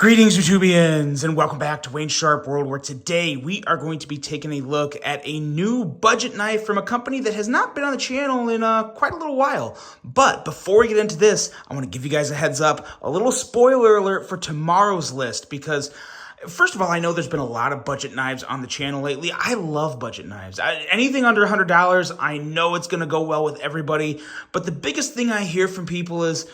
Greetings, YouTubians, and welcome back to Wayne Sharp World, where today we are going to be taking a look at a new budget knife from a company that has not been on the channel in quite a little while. But before we get into this, I want to give you guys a heads up, a little spoiler alert for tomorrow's list, because first of all, I know there's been a lot of budget knives on the channel lately. I love budget knives. Anything under $100, I know it's going to go well with everybody. But the biggest thing I hear from people is,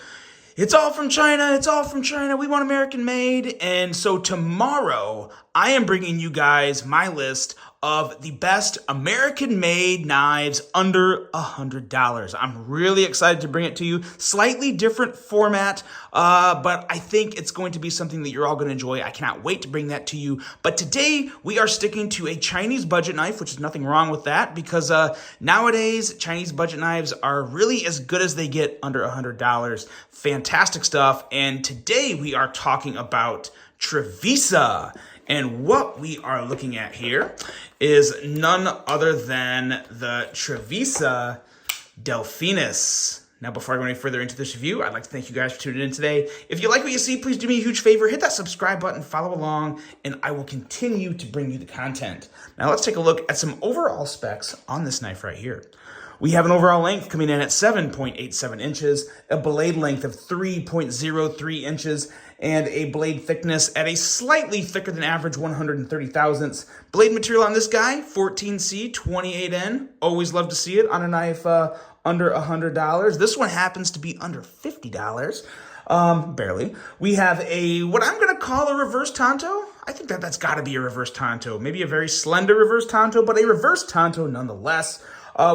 it's all from China, it's all from China, we want American made. And so tomorrow, I am bringing you guys my list of the best American-made knives under $100. I'm really excited to bring it to you. Slightly different format, but I think it's going to be something that you're all going to enjoy. I cannot wait to bring that to you. But today, we are sticking to a Chinese budget knife, which is nothing wrong with that, because nowadays, Chinese budget knives are really as good as they get under $100. Fantastic stuff. And today, we are talking about Trevisa. And what we are looking at here is none other than the Trevisa Delphinus. Now, before I go any further into this review, I'd like to thank you guys for tuning in today. If you like what you see, please do me a huge favor. Hit that subscribe button, follow along, and I will continue to bring you the content. Now, let's take a look at some overall specs on this knife right here. We have an overall length coming in at 7.87 inches, a blade length of 3.03 inches, and a blade thickness at a slightly thicker than average 130 thousandths. Blade material on this guy, 14C 28N. Always love to see it on a knife under $100. This one happens to be under $50. Barely. We have what I'm going to call a reverse tanto. I think that's got to be a reverse tanto. Maybe a very slender reverse tanto, but a reverse tanto nonetheless.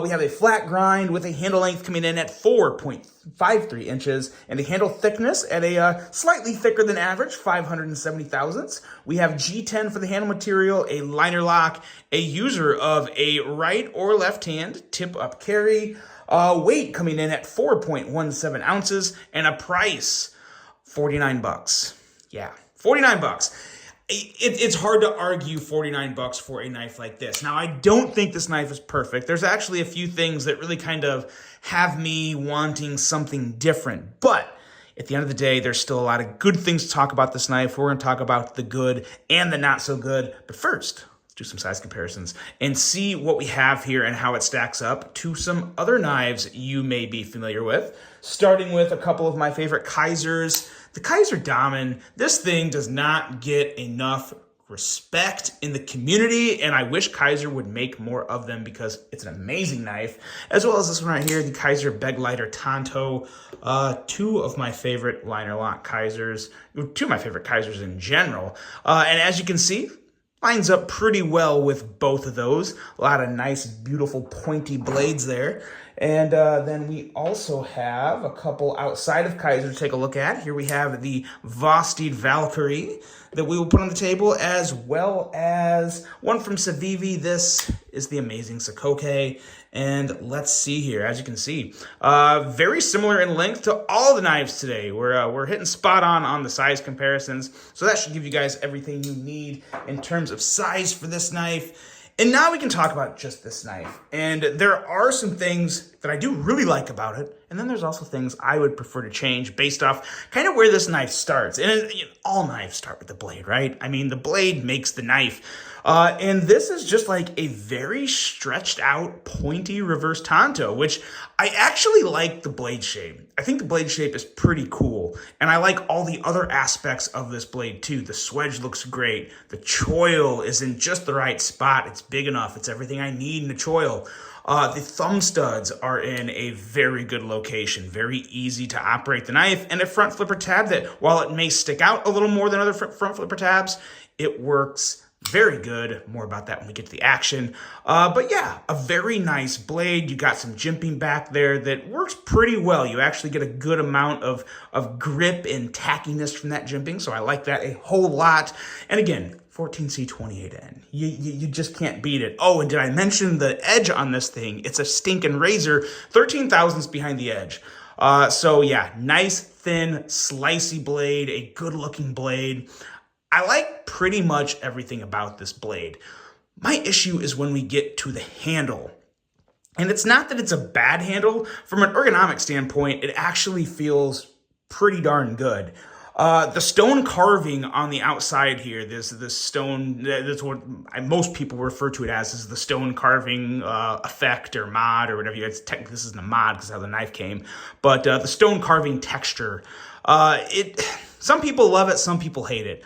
We have a flat grind with a handle length coming in at 4.53 inches and a handle thickness at a slightly thicker than average, 570 thousandths. We have G10 for the handle material, a liner lock, a user of a right or left hand tip up carry, weight coming in at 4.17 ounces, and a price, $49. Yeah, $49. It's hard to argue $49 for a knife like this. Now, I don't think this knife is perfect. There's actually a few things that really kind of have me wanting something different. But at the end of the day, there's still a lot of good things to talk about this knife. We're going to talk about the good and the not so good. But first, let's do some size comparisons and see what we have here and how it stacks up to some other knives you may be familiar with. Starting with a couple of my favorite Kaisers. The Kaiser Damen, this thing does not get enough respect in the community, and I wish Kaiser would make more of them because it's an amazing knife, as well as this one right here, the Kaiser Begleiter Tanto. Two of my favorite liner lock Kaisers, two of my favorite Kaisers in general. And as you can see, lines up pretty well with both of those. A lot of nice, beautiful, pointy blades there. And then we also have a couple outside of Kaiser to take a look at. Here we have the Vosted Valkyrie that we will put on the table, as well as one from Civivi. This is the amazing Sakoke. And let's see here, as you can see, very similar in length to all the knives today. We're hitting spot on the size comparisons. So that should give you guys everything you need in terms of size for this knife. And now we can talk about just this knife. And there are some things that I do really like about it. And then there's also things I would prefer to change based off kind of where this knife starts. And all knives start with the blade, right? I mean, the blade makes the knife. And this is just like a very stretched out, pointy reverse tanto, which I actually like the blade shape. I think the blade shape is pretty cool. And I like all the other aspects of this blade too. The swedge looks great. The choil is in just the right spot. It's big enough. It's everything I need in a choil. The thumb studs are in a very good location, very easy to operate the knife, and a front flipper tab that, while it may stick out a little more than other front flipper tabs, it works very good. More about that when we get to the action. But yeah, a very nice blade. You got some jimping back there that works pretty well. You actually get a good amount of grip and tackiness from that jimping, so I like that a whole lot. And again, 14C 28N. You just can't beat it. Oh, and did I mention the edge on this thing? It's a stinking razor, 13 thousandths behind the edge. So yeah, nice, thin, slicey blade, a good-looking blade. I like pretty much everything about this blade. My issue is when we get to the handle. And it's not that it's a bad handle. From an ergonomic standpoint, it actually feels pretty darn good. The stone carving on the outside here, this stone, that's what most people refer to it as, is the stone carving effect or mod or whatever. This isn't a mod because how the knife came, but the stone carving texture. Some people love it, some people hate it.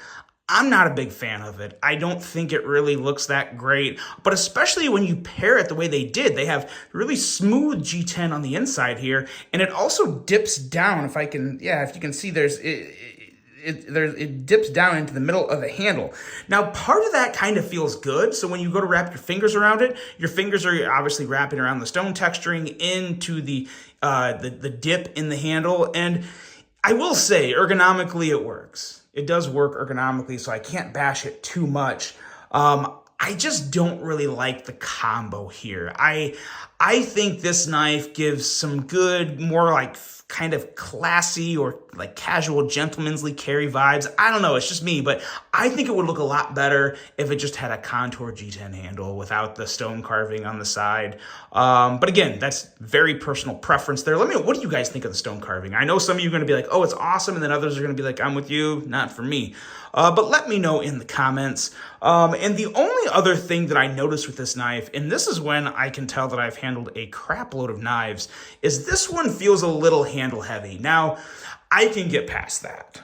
I'm not a big fan of it. I don't think it really looks that great, but especially when you pair it the way they did. They have really smooth G10 on the inside here, and it also dips down. If you can see, it dips down into the middle of the handle. Now, part of that kind of feels good. So when you go to wrap your fingers around it, your fingers are obviously wrapping around the stone texturing into the dip in the handle. And I will say, ergonomically, it works. It does work ergonomically, so I can't bash it too much. I just don't really like the combo here. I think this knife gives some good, more like kind of classy or like casual gentlemanly carry vibes. I don't know, it's just me, but I think it would look a lot better if it just had a contour G10 handle without the stone carving on the side. But again, that's very personal preference there. Let me know, what do you guys think of the stone carving? I know some of you are going to be like, oh, it's awesome, and then others are going to be like, I'm with you, not for me. But let me know in the comments. And the only other thing that I noticed with this knife, and this is when I can tell that I've handled a crap load of knives, is this one feels a little handle heavy. Now, I can get past that.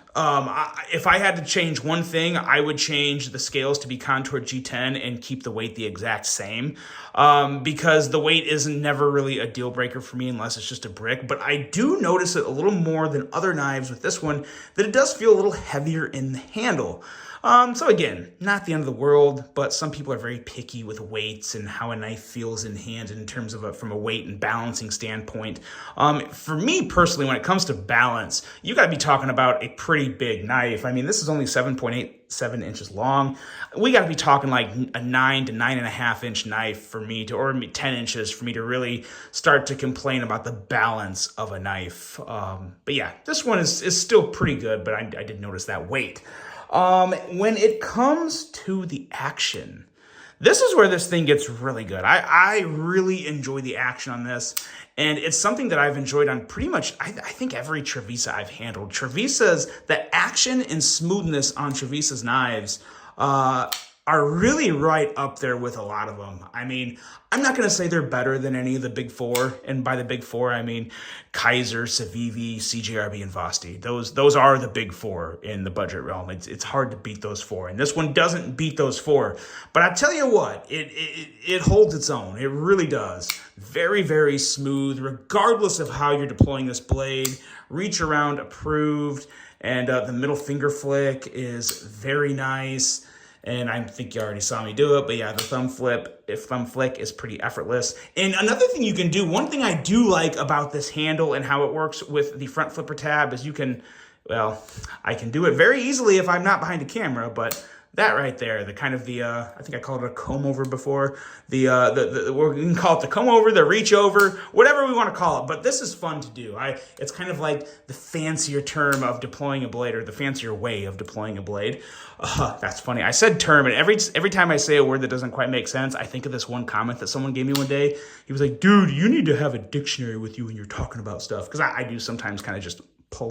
If I had to change one thing, I would change the scales to be contoured G10 and keep the weight the exact same, because the weight isn't never really a deal breaker for me unless it's just a brick. But I do notice it a little more than other knives with this one, that it does feel a little heavier in the handle. So again, not the end of the world, but some people are very picky with weights and how a knife feels in hand in terms of from a weight and balancing standpoint. For me personally, when it comes to balance, you got to be talking about a pretty big knife. I mean, this is only 7.87 inches long. We got to be talking like a 9 to 9.5 inch knife for me to, or 10 inches for me to really start to complain about the balance of a knife. But yeah, this one is still pretty good, but I did notice that weight. When it comes to the action, this is where this thing gets really good. I really enjoy the action on this, and it's something that I've enjoyed on pretty much, I think, every Trevisa I've handled. The action and smoothness on Trevisa's knives are really right up there with a lot of them. I mean, I'm not going to say they're better than any of the big four, and by the big four, I mean Kaiser, Civivi, CJRB, and Vosti. Those are the big four in the budget realm. It's hard to beat those four, and this one doesn't beat those four. But I tell you what, it holds its own. It really does. Very, very smooth, regardless of how you're deploying this blade. Reach around approved, and the middle finger flick is very nice. And I think you already saw me do it, but yeah, the thumb flick is pretty effortless. And another thing you can do, one thing I do like about this handle and how it works with the front flipper tab is I can do it very easily if I'm not behind a camera, but that right there, I think I called it a comb over before. We can call it the comb over, the reach over, whatever we want to call it. But this is fun to do. It's kind of like the fancier term of deploying a blade, or the fancier way of deploying a blade. That's funny. I said term, and every time I say a word that doesn't quite make sense, I think of this one comment that someone gave me one day. He was like, dude, you need to have a dictionary with you when you're talking about stuff. Because I do sometimes kind of just pull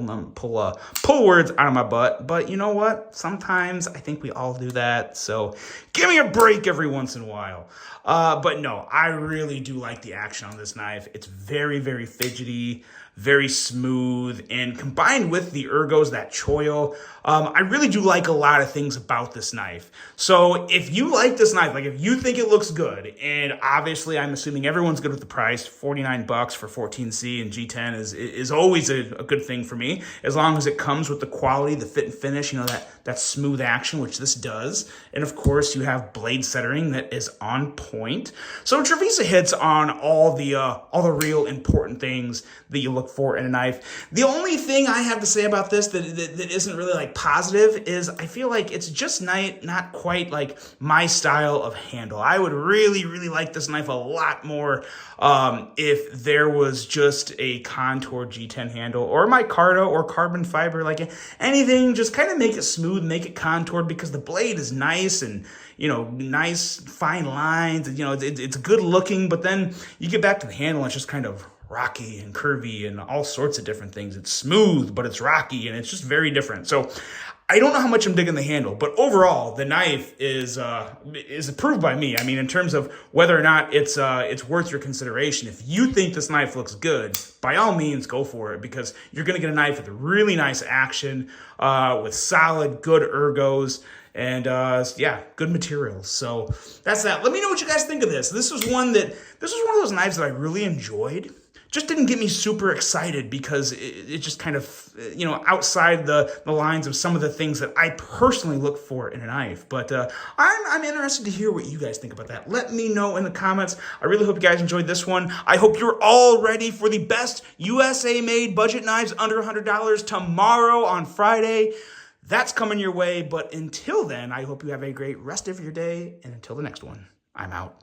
words out of my butt. But you know what? Sometimes I think we all do that. So give me a break every once in a while. But no, I really do like the action on this knife. It's very, very fidgety, very smooth, and combined with the ergos, that choil, I really do like a lot of things about this knife. So if you like this knife, like if you think it looks good, and obviously I'm assuming everyone's good with the price, $49 for 14C and G10 is always a good thing for me, as long as it comes with the quality, the fit and finish, that smooth action, which this does. And of course you have blade centering that is on point. So Trevisa hits on all the real important things that you look for in a knife. The only thing I have to say about this that isn't really like positive is I feel like it's just not quite like my style of handle. I would really, really like this knife a lot more if there was just a contour G10 handle, or micarta or carbon fiber, like anything, just kind of make it smooth, make it contoured, because the blade is nice and nice fine lines, and it's good looking, but then you get back to the handle and it's just kind of rocky and curvy and all sorts of different things. It's smooth, but it's rocky, and it's just very different. So I don't know how much I'm digging the handle, but overall, the knife is approved by me. I mean, in terms of whether or not it's worth your consideration. If you think this knife looks good, by all means, go for it, because you're going to get a knife with really nice action, with solid, good ergos, and yeah, good materials. So that's that. Let me know what you guys think of this. This was one of those knives that I really enjoyed. Just didn't get me super excited because it just kind of, outside the lines of some of the things that I personally look for in a knife. But I'm interested to hear what you guys think about that. Let me know in the comments. I really hope you guys enjoyed this one. I hope you're all ready for the best USA-made budget knives under $100 tomorrow on Friday. That's coming your way. But until then, I hope you have a great rest of your day. And until the next one, I'm out.